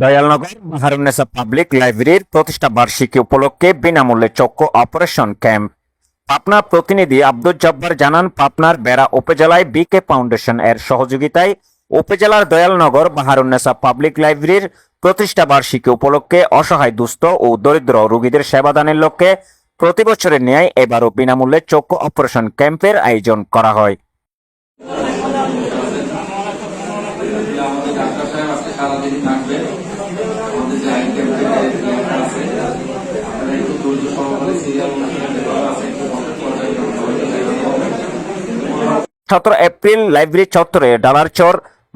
Dayalnagar বাহারুন্নেসা public লাইব্রেরির প্রতিষ্ঠা বার্ষিকী উপলক্ষে বিনামূল্যে চক্ষু অপারেশন ক্যাম্প। পাবনা প্রতিনিধি আব্দুল জব্বার জানান, পাবনার বেড়া উপজেলায় বিকে ফাউন্ডেশন এর সহযোগিতায় উপজেলার দয়ালনগর বাহারুন্নেসা পাবলিক লাইব্রেরির প্রতিষ্ঠা বার্ষিকী উপলক্ষে অসহায় দুস্থ ও দরিদ্র রোগীদের সেবাদানের লক্ষ্যে প্রতি বছরের ন্যায় এবারও বিনামূল্যে চক্ষু অপারেশন ক্যাম্পের আয়োজন করা হয়। আমাদের ডাক্তার সাহেব আজকে সারাদিনই থাকবে। আমাদের যে আইন ক্যাম্পের আছে আপনারা একটু ধৈর্য সহকারে সিরিয়াল আছে একটু 17 এপ্রিল লাইব্রেরি চত্বরে ডালারচর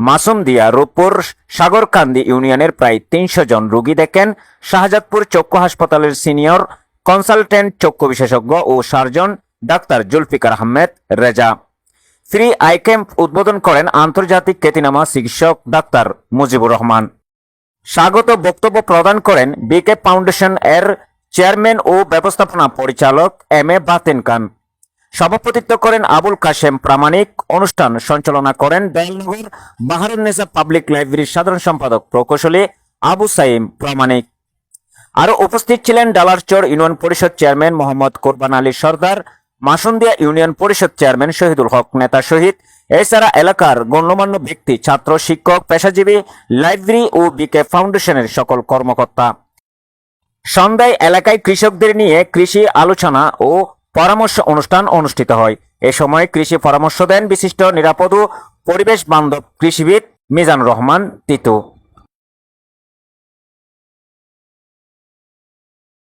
মাসুমদিয়া রূপপুর সাগরকান্দি ইউনিয়নের প্রায় 300 জন রোগী দেখেন শাহজাদপুর চক্ষু হাসপাতালের সিনিয়র কনসালটেন্ট চক্ষু বিশেষজ্ঞ ও surgeon doctor Zulfiqar Ahmed Reza. Free eye camp উদ্বোধন করেন আন্তর্জাতিক খ্যাতিনামা চিকিৎসক ডাক্তার মুজিবুর রহমান। স্বাগত বক্তব্য প্রদান করেন বিকে ফাউন্ডেশন এর চেয়ারম্যান ও ব্যবস্থাপনা পরিচালক এম এ বাতেন খান। সভাপতিত্ব করেন আবুল কাশেম প্রামাণিক। অনুষ্ঠান সঞ্চালনা করেন দয়ালনগর বাহারুন্নেসা পাবলিক লাইব্রেরির সাধারণ সম্পাদক প্রকৌশলী আবু সাইম প্রামাণিক। আরো উপস্থিত ছিলেন ডালারচর ইউনিয়ন পরিষদ চেয়ারম্যান মোহাম্মদ কোরবান আলী সর্দার, মাসুন্দিয়া ইউনিয়ন পরিষদ চেয়ারম্যান শহীদুল হক নেতা শহীদ, এছাড়া এলাকার গণ্যমান্য ব্যক্তি, ছাত্র, শিক্ষক, পেশাজীবী, লাইব্রেরি ও বিকে ফাউন্ডেশনের সকল কর্মকর্তা। সন্ধ্যায় এলাকায় কৃষকদের নিয়ে কৃষি আলোচনা ও পরামর্শ অনুষ্ঠান অনুষ্ঠিত হয়। এ সময় কৃষি পরামর্শ দেন বিশিষ্ট নিরাপদ ও পরিবেশ বান্ধব কৃষিবিদ মিজানুর রহমান তিতু।